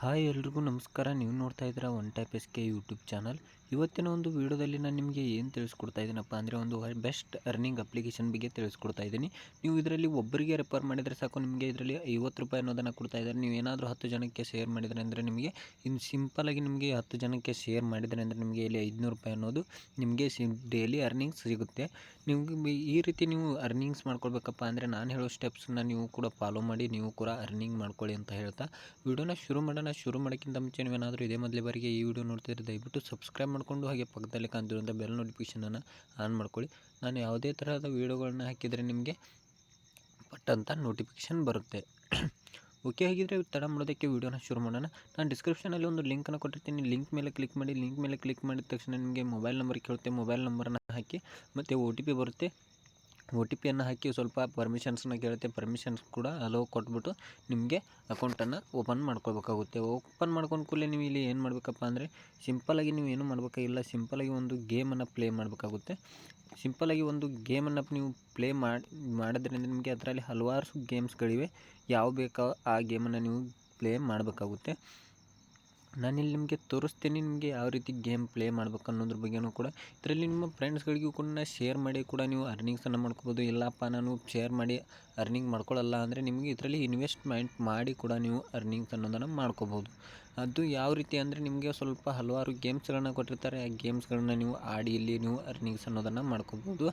Hi ಎಲ್ರಿಗೂ ನಮಸ್ಕಾರ. ನೀವು ನೋಡ್ತಾ ಇದ್ದೀರಾ one type S K YouTube channel. ಇವತ್ತಿನ ಒಂದು ವೀಡಿಯೋದಲ್ಲಿ ನಾನು ನಿಮಗೆ ಏನು ತಿಳಿಸ್ಕೊಡ್ತಾ ಇದ್ದೀನಪ್ಪ ಅಂದರೆ ಒಂದು ಬೆಸ್ಟ್ ಅರ್ನಿಂಗ್ ಅಪ್ಲಿಕೇಶನ್ ಬಗ್ಗೆ ತಿಳಿಸ್ಕೊಡ್ತಾ ಇದ್ದೀನಿ. ನೀವು ಇದರಲ್ಲಿ ಒಬ್ಬರಿಗೆ ರೆಫರ್ ಮಾಡಿದರೆ ಸಾಕು, ನಿಮಗೆ ಇದರಲ್ಲಿ 50 ರೂಪಾಯಿ ಅನ್ನೋದನ್ನು ಕೊಡ್ತಾ ಇದ್ದಾರೆ. ನೀವು ಏನಾದರೂ 10 ಜನಕ್ಕೆ ಶೇರ್ ಮಾಡಿದರೆ ಅಂದರೆ ನಿಮಗೆ ಇನ್ನು ಸಿಂಪಲಾಗಿ ನಿಮಗೆ 10 ಜನಕ್ಕೆ ಶೇರ್ ಮಾಡಿದರೆ ಅಂದರೆ ನಿಮಗೆ ಇಲ್ಲಿ 500 ರೂಪಾಯಿ ಅನ್ನೋದು ನಿಮಗೆ ಡೈಲಿ ಅರ್ನಿಂಗ್ಸ್ ಸಿಗುತ್ತೆ. ನಿಮಗೆ ಈ ರೀತಿ ನೀವು ಅರ್ನಿಂಗ್ಸ್ ಮಾಡ್ಕೊಳ್ಬೇಕಪ್ಪ ಅಂದರೆ ನಾನು ಹೇಳೋ ಸ್ಟೆಪ್ಸನ್ನ ನೀವು ಕೂಡ ಫಾಲೋ ಮಾಡಿ ನೀವು ಕೂಡ ಅರ್ನಿಂಗ್ ಮಾಡ್ಕೊಳ್ಳಿ ಅಂತ ಹೇಳ್ತಾ ವಿಡಿಯೋನ ಶುರು ಮಾಡೋಣ. ಶುರು ಮಾಡೋಕ್ಕಿಂತ ಮುಂಚೆ ನೀವೇನಾದರೂ ಇದೇ ಮೊದಲೇ ಬಾರಿಗೆ ಈ ವಿಡಿಯೋ ನೋಡ್ತಿದ್ರೆ ದಯವಿಟ್ಟು ಸಬ್ಸ್ಕ್ರೈಬ್ ಮಾಡಿಕೊಂಡು ಹಾಗೆ ಪಕ್ಕದಲ್ಲಿ ಕಾಣ್ತಿರುವಂಥ ಬೆಲ್ ನೋಟಿಫಿಕೇಷನನ್ನು ಆನ್ ಮಾಡ್ಕೊಳ್ಳಿ. ನಾನು ಯಾವುದೇ ತರಹದ ವೀಡಿಯೋಗಳನ್ನ ಹಾಕಿದರೆ ನಿಮಗೆ ಪಟ್ ಅಂತ ನೋಟಿಫಿಕೇಷನ್ ಬರುತ್ತೆ. ಓಕೆ, ಹಾಗಿದ್ರೆ ತಡ ಮಾಡೋದಕ್ಕೆ ವೀಡಿಯೋನ ಶುರು ಮಾಡೋಣ. ನಾನು ಡಿಸ್ಕ್ರಿಪ್ಷನಲ್ಲಿ ಒಂದು ಲಿಂಕನ್ನು ಕೊಟ್ಟಿರ್ತೀನಿ. ಲಿಂಕ್ ಮೇಲೆ ಕ್ಲಿಕ್ ಮಾಡಿ. ಲಿಂಕ್ ಮೇಲೆ ಕ್ಲಿಕ್ ಮಾಡಿದ ತಕ್ಷಣ ನಿಮಗೆ ಮೊಬೈಲ್ ನಂಬರ್ ಕೇಳುತ್ತೆ. ಮೊಬೈಲ್ ನಂಬರನ್ನು ಹಾಕಿ ಮತ್ತು OTP ಬರುತ್ತೆ. OTPಯನ್ನು ಹಾಕಿ ಸ್ವಲ್ಪ ಪರ್ಮಿಷನ್ಸನ್ನ ಕೇಳುತ್ತೆ. ಪರ್ಮಿಷನ್ಸ್ ಕೂಡ ಅಲೋ ಕೊಟ್ಬಿಟ್ಟು ನಿಮಗೆ ಅಕೌಂಟನ್ನು ಓಪನ್ ಮಾಡ್ಕೊಳ್ಬೇಕಾಗುತ್ತೆ. ಓಪನ್ ಮಾಡ್ಕೊಂಡು ಕೂಡಲೇ ನೀವು ಇಲ್ಲಿ ಏನು ಮಾಡಬೇಕಪ್ಪ ಅಂದರೆ ಸಿಂಪಲಾಗಿ ನೀವು ಏನು ಮಾಡಬೇಕಾಗಿಲ್ಲ. ಸಿಂಪಲಾಗಿ ಒಂದು ಗೇಮನ್ನು ಪ್ಲೇ ಮಾಡಬೇಕಾಗುತ್ತೆ. ಸಿಂಪಲಾಗಿ ಒಂದು ಗೇಮನ್ನು ನೀವು ಪ್ಲೇ ಮಾಡೋದ್ರಿಂದ ನಿಮಗೆ ಅದರಲ್ಲಿ ಹಲವಾರು ಗೇಮ್ಸ್ಗಳಿವೆ. ಯಾವ ಬೇಕೋ ಆ ಗೇಮನ್ನು ನೀವು ಪ್ಲೇ ಮಾಡಬೇಕಾಗುತ್ತೆ. ನಾನಿಲ್ಲಿ ನಿಮಗೆ ತೋರಿಸ್ತೀನಿ ನಿಮಗೆ ಯಾವ ರೀತಿ ಗೇಮ್ ಪ್ಲೇ ಮಾಡ್ಬೇಕು ಅನ್ನೋದ್ರ ಬಗ್ಗೆಯೂ ಕೂಡ. ಇದರಲ್ಲಿ ನಿಮ್ಮ ಫ್ರೆಂಡ್ಸ್ಗಳಿಗೂ ಕೂಡ ಶೇರ್ ಮಾಡಿ ಕೂಡ ನೀವು ಅರ್ನಿಂಗ್ಸನ್ನು ಮಾಡ್ಕೋಬೋದು. ಇಲ್ಲಪ್ಪ ನಾನು ಶೇರ್ ಮಾಡಿ ಅರ್ನಿಂಗ್ ಮಾಡ್ಕೊಳ್ಳಲ್ಲ ಅಂದರೆ ನಿಮಗೆ ಇದರಲ್ಲಿ ಇನ್ವೆಸ್ಟ್ಮೆಂಟ್ ಮಾಡಿ ಕೂಡ ನೀವು ಅರ್ನಿಂಗ್ಸ್ ಅನ್ನೋದನ್ನು ಮಾಡ್ಕೋಬೋದು. ಅದು ಯಾವ ರೀತಿ ಅಂದರೆ ನಿಮಗೆ ಸ್ವಲ್ಪ ಹಲವಾರು ಗೇಮ್ಸ್ಗಳನ್ನ ಕೊಟ್ಟಿರ್ತಾರೆ. ಆ ಗೇಮ್ಸ್ಗಳನ್ನ ನೀವು ಆಡಿ ಇಲ್ಲಿ ನೀವು ಅರ್ನಿಂಗ್ಸ್ ಅನ್ನೋದನ್ನು ಮಾಡ್ಕೋಬೋದು.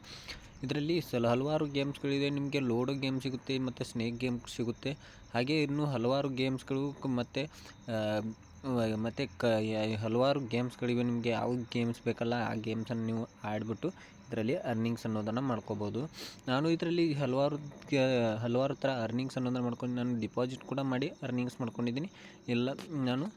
ಇದರಲ್ಲಿ ಹಲವಾರು ಗೇಮ್ಸ್ಗಳಿದೆ. ನಿಮಗೆ ಲೋಡೋ ಗೇಮ್ ಸಿಗುತ್ತೆ ಮತ್ತು ಸ್ನೇಕ್ ಗೇಮ್ ಸಿಗುತ್ತೆ. ಹಾಗೆ ಇನ್ನೂ ಹಲವಾರು ಗೇಮ್ಸ್ಗಳು ಮತ್ತು ಹಲವಾರು ಗೇಮ್ಸ್ಗಳಿವೆ. ನಿಮಗೆ ಯಾವ ಗೇಮ್ಸ್ ಬೇಕಲ್ಲ ಆ ಗೇಮ್ಸನ್ನು ನೀವು ಆಡಿಬಿಟ್ಟು ಇದರಲ್ಲಿ ಅರ್ನಿಂಗ್ಸ್ ಅನ್ನೋದನ್ನು ಮಾಡ್ಕೋಬೋದು. ನಾನು ಇದರಲ್ಲಿ ಹಲವಾರು ಥರ ಅರ್ನಿಂಗ್ಸ್ ಅನ್ನೋದನ್ನು ಮಾಡ್ಕೊಂಡು ನಾನು ಡಿಪಾಸಿಟ್ ಕೂಡ ಮಾಡಿ ಅರ್ನಿಂಗ್ಸ್ ಮಾಡ್ಕೊಂಡಿದ್ದೀನಿ. ನಾನು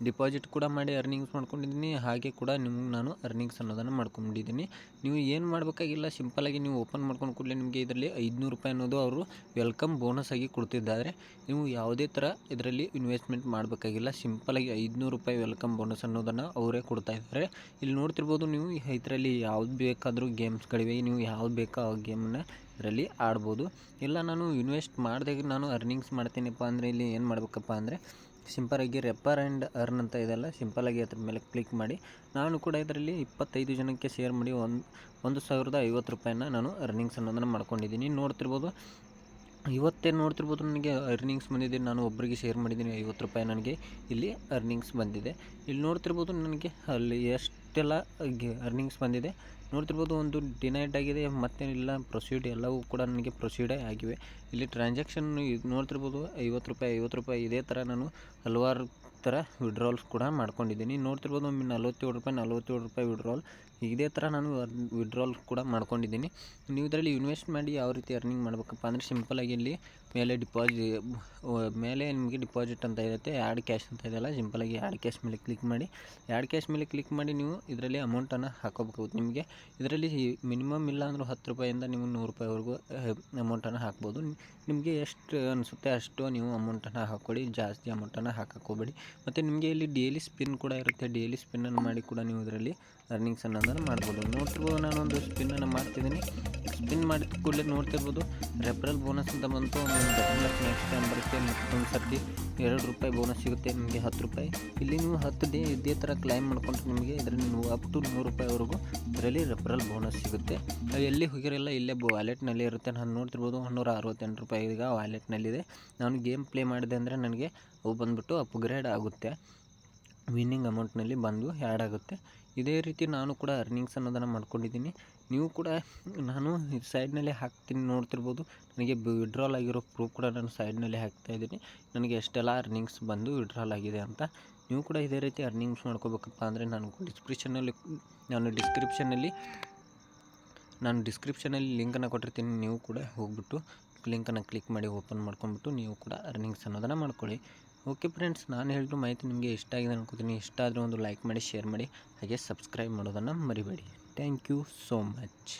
ಡಿಪಾಸಿಟ್ ಕೂಡ ಮಾಡಿ ಅರ್ನಿಂಗ್ಸ್ ಮಾಡ್ಕೊಂಡಿದ್ದೀನಿ. ಹಾಗೆ ಕೂಡ ನಾನು ಅರ್ನಿಂಗ್ಸ್ ಅನ್ನೋದನ್ನು ಮಾಡ್ಕೊಂಡಿದ್ದೀನಿ. ನೀವು ಏನು ಮಾಡಬೇಕಾಗಿಲ್ಲ, ಸಿಂಪಲಾಗಿ ನೀವು ಓಪನ್ ಮಾಡ್ಕೊಂಡು ಕೂಡಲೇ ನಿಮಗೆ ಇದರಲ್ಲಿ 500 ರೂಪಾಯಿ ಅನ್ನೋದು ಅವರು ವೆಲ್ಕಮ್ ಬೋನಸ್ ಆಗಿ ಕೊಡ್ತಿದ್ದಾರೆ. ನೀವು ಯಾವುದೇ ಥರ ಇದರಲ್ಲಿ ಇನ್ವೆಸ್ಟ್ಮೆಂಟ್ ಮಾಡಬೇಕಾಗಿಲ್ಲ. ಸಿಂಪಲಾಗಿ 500 ರೂಪಾಯಿ ವೆಲ್ಕಮ್ ಬೋನಸ್ ಅನ್ನೋದನ್ನು ಅವರೇ ಕೊಡ್ತಾ ಇದ್ದಾರೆ. ಇಲ್ಲಿ ನೋಡ್ತಿರ್ಬೋದು ನೀವು ಇದರಲ್ಲಿ ಯಾವ್ದು ಬೇಕಾದರೂ ಗೇಮ್ಸ್ಗಳಿವೆ. ನೀವು ಯಾವ್ದು ಬೇಕೋ ಆ ಗೇಮನ್ನು ಇದರಲ್ಲಿ ಆಡ್ಬೋದು. ಇಲ್ಲ ನಾನು ಇನ್ವೆಸ್ಟ್ ಮಾಡಿದಾಗ ನಾನು ಅರ್ನಿಂಗ್ಸ್ ಮಾಡ್ತೀನಪ್ಪ ಅಂದರೆ ಇಲ್ಲಿ ಏನು ಮಾಡಬೇಕಪ್ಪ ಅಂದರೆ ಸಿಂಪಲಾಗಿ ರೆಫರ್ ಆ್ಯಂಡ್ ಅರ್ನ್ ಅಂತ ಇದೆಲ್ಲ, ಸಿಂಪಲಾಗಿ ಅದ್ರ ಮೇಲೆ ಕ್ಲಿಕ್ ಮಾಡಿ. ನಾನು ಕೂಡ ಇದರಲ್ಲಿ 25 ಜನಕ್ಕೆ ಶೇರ್ ಮಾಡಿ 1050 ರೂಪಾಯಿನ ನಾನು ಅರ್ನಿಂಗ್ಸ್ ಅನ್ನೋದನ್ನು ಮಾಡ್ಕೊಂಡಿದ್ದೀನಿ. ನೋಡ್ತಿರ್ಬೋದು ನನಗೆ ಅರ್ನಿಂಗ್ಸ್ ಬಂದಿದೆ. ನಾನು ಒಬ್ಬರಿಗೆ ಶೇರ್ ಮಾಡಿದ್ದೀನಿ 50 ರೂಪಾಯಿ ನನಗೆ ಇಲ್ಲಿ ಅರ್ನಿಂಗ್ಸ್ ಬಂದಿದೆ. ಇಲ್ಲಿ ನೋಡ್ತಿರ್ಬೋದು ನನಗೆ ಅಲ್ಲಿ ಎಷ್ಟೆಲ್ಲ ಅರ್ನಿಂಗ್ಸ್ ಬಂದಿದೆ ನೋಡ್ತಿರ್ಬೋದು. ಒಂದು ಡಿನೈಡ್ ಆಗಿದೆ, ಮತ್ತೇನಿಲ್ಲ ಪ್ರೊಸೀಡ್ ಎಲ್ಲವೂ ಕೂಡ ನನಗೆ ಪ್ರೊಸೀಡೇ ಆಗಿವೆ. ಇಲ್ಲಿ ಟ್ರಾನ್ಸಾಕ್ಷನ್ ನೋಡ್ತಿರ್ಬೋದು 50 ರೂಪಾಯಿ ಇದೇ ಥರ ನಾನು ಹಲವಾರು ಥರ ವಿಡ್ರಾಲ್ಸ್ ಕೂಡ ಮಾಡ್ಕೊಂಡಿದ್ದೀನಿ. ನೋಡ್ತಿರ್ಬೋದು 47 ರೂಪಾಯಿ ವಿಡ್ರಾಲ್. ಇದೇ ಥರ ನಾನು ವಿಡ್ರಾಲ್ ಕೂಡ ಮಾಡ್ಕೊಂಡಿದ್ದೀನಿ. ನೀವು ಇದರಲ್ಲಿ ಇನ್ವೆಸ್ಟ್ ಮಾಡಿ ಯಾವ ರೀತಿ ಅರ್ನಿಂಗ್ ಮಾಡಬೇಕಪ್ಪ ಅಂದರೆ ಸಿಂಪಲಾಗಿ ಇಲ್ಲಿ ಮೇಲೆ ನಿಮಗೆ ಡಿಪಾಸಿಟ್ ಅಂತ ಇರುತ್ತೆ, ಆ್ಯಡ್ ಕ್ಯಾಶ್ ಅಂತ ಇದೆಯಲ್ಲ, ಸಿಂಪಲಾಗಿ ಆ್ಯಡ್ ಕ್ಯಾಶ್ ಮೇಲೆ ಕ್ಲಿಕ್ ಮಾಡಿ. ಆ್ಯಡ್ ಕ್ಯಾಶ್ ಮೇಲೆ ಕ್ಲಿಕ್ ಮಾಡಿ ನೀವು ಇದರಲ್ಲಿ ಅಮೌಂಟನ್ನು ಹಾಕೋಬೇಕಾಗುತ್ತೆ. ನಿಮಗೆ ಇದರಲ್ಲಿ ಮಿನಿಮಮ್ ಇಲ್ಲ ಅಂದರೂ 10 ರೂಪಾಯಿಂದ ನೀವು 100 ರೂಪಾಯಿವರೆಗೂ ಅಮೌಂಟನ್ನು ಹಾಕ್ಬೋದು. ನಿಮಗೆ ಎಷ್ಟು ಅನಿಸುತ್ತೆ ಅಷ್ಟು ನೀವು ಅಮೌಂಟನ್ನು ಹಾಕ್ಕೊಳ್ಳಿ. ಜಾಸ್ತಿ ಅಮೌಂಟನ್ನು ಹಾಕೋಬೇಡಿ. ಮತ್ತು ನಿಮಗೆ ಇಲ್ಲಿ ಡೈಲಿ ಸ್ಪಿನ್ ಕೂಡ ಇರುತ್ತೆ. ಡೈಲಿ ಸ್ಪಿನ್ನನ್ನು ಮಾಡಿ ಕೂಡ ನೀವು ಇದರಲ್ಲಿ ಅರ್ನಿಂಗ್ಸ್ ಅನ್ನೋದನ್ನು ಮಾಡ್ಬೋದು. ನೋಡ್ತಿರ್ಬೋದು ನಾನೊಂದು ಸ್ಪಿನ್ನನ್ನು ಮಾಡ್ತಿದ್ದೀನಿ. ಸ್ಪಿನ್ ಮಾಡಿದ ಕೂಡಲೇ ನೋಡ್ತಿರ್ಬೋದು ರೆಫರಲ್ ಬೋನಸ್ ಅಂತ ಬಂತು. ನೆಕ್ಸ್ಟ್ ಟೈಮ್ ಬರುತ್ತೆ. ಮತ್ತೊಂದು ಸರ್ತಿ 2 ರೂಪಾಯಿ ಬೋನಸ್ ಸಿಗುತ್ತೆ ನಿಮಗೆ 10 ರೂಪಾಯಿ. ಇಲ್ಲಿ ನೀವು 10 ಡೇ ಇದೇ ಥರ ಕ್ಲೈಮ್ ಮಾಡ್ಕೊಂಡ್ರೆ ನಿಮಗೆ ಇದರಲ್ಲಿ ನೀವು ಅಪ್ ಟು 100 ರೂಪಾಯಿವರೆಗೂ ಇದರಲ್ಲಿ ರೆಫರಲ್ ಬೋನಸ್ ಸಿಗುತ್ತೆ. ಅದು ಎಲ್ಲಿ ಹೋಗಿರಲ್ಲ, ಇಲ್ಲೇ ವ್ಯಾಲೆಟ್ನಲ್ಲಿ ಇರುತ್ತೆ. ನಾನು ನೋಡ್ತಿರ್ಬೋದು 168 ರೂಪಾಯಿ ಈಗ ವ್ಯಾಲೆಟ್ನಲ್ಲಿದೆ. ನಾನು ಗೇಮ್ ಪ್ಲೇ ಮಾಡಿದೆ ಅಂದರೆ ನನಗೆ ಅವು ಬಂದುಬಿಟ್ಟು ಅಪ್ಗ್ರೇಡ್ ಆಗುತ್ತೆ. ವಿನ್ನಿಂಗ್ ಅಮೌಂಟ್ನಲ್ಲಿ ಬಂದು ಆ್ಯಡ್ ಆಗುತ್ತೆ. ಇದೇ ರೀತಿ ನಾನು ಕೂಡ ಅರ್ನಿಂಗ್ಸ್ ಅನ್ನೋದನ್ನು ಮಾಡ್ಕೊಂಡಿದ್ದೀನಿ. ನೀವು ಕೂಡ ನಾನು ಸೈಡ್ನಲ್ಲಿ ಹಾಕ್ತೀನಿ. ನೋಡ್ತಿರ್ಬೋದು ನನಗೆ ವಿಡ್ರಾಲ್ ಆಗಿರೋ ಪ್ರೂಫ್ ಕೂಡ ನಾನು ಸೈಡ್ನಲ್ಲಿ ಹಾಕ್ತಾಯಿದ್ದೀನಿ. ನನಗೆ ಎಷ್ಟೆಲ್ಲ ಅರ್ನಿಂಗ್ಸ್ ಬಂದು ವಿಡ್ರಾಲ್ ಆಗಿದೆ ಅಂತ. ನೀವು ಕೂಡ ಇದೇ ರೀತಿ ಅರ್ನಿಂಗ್ಸ್ ಮಾಡ್ಕೋಬೇಕಪ್ಪ ಅಂದರೆ ನಾನು ಡಿಸ್ಕ್ರಿಪ್ಷನಲ್ಲಿ ಲಿಂಕನ್ನು ಕೊಟ್ಟಿರ್ತೀನಿ. ನೀವು ಕೂಡ ಹೋಗ್ಬಿಟ್ಟು ಲಿಂಕನ್ನು ಕ್ಲಿಕ್ ಮಾಡಿ ಓಪನ್ ಮಾಡ್ಕೊಂಡ್ಬಿಟ್ಟು ನೀವು ಕೂಡ ಅರ್ನಿಂಗ್ಸ್ ಅನ್ನೋದನ್ನು ಮಾಡ್ಕೊಳ್ಳಿ. ಓಕೆ ಫ್ರೆಂಡ್ಸ್, ನಾನು ಹೇಳಿರೋ ಮಾಹಿತಿ ನಿಮಗೆ ಇಷ್ಟ ಆಗಿದೆ ಅನ್ಕೋತೀನಿ. ಇಷ್ಟ ಆದರೆ ಒಂದು ಲೈಕ್ ಮಾಡಿ, ಶೇರ್ ಮಾಡಿ, ಹಾಗೆ ಸಬ್ಸ್ಕ್ರೈಬ್ ಮಾಡೋದನ್ನು ಮರಿಬೇಡಿ. Thank you so much.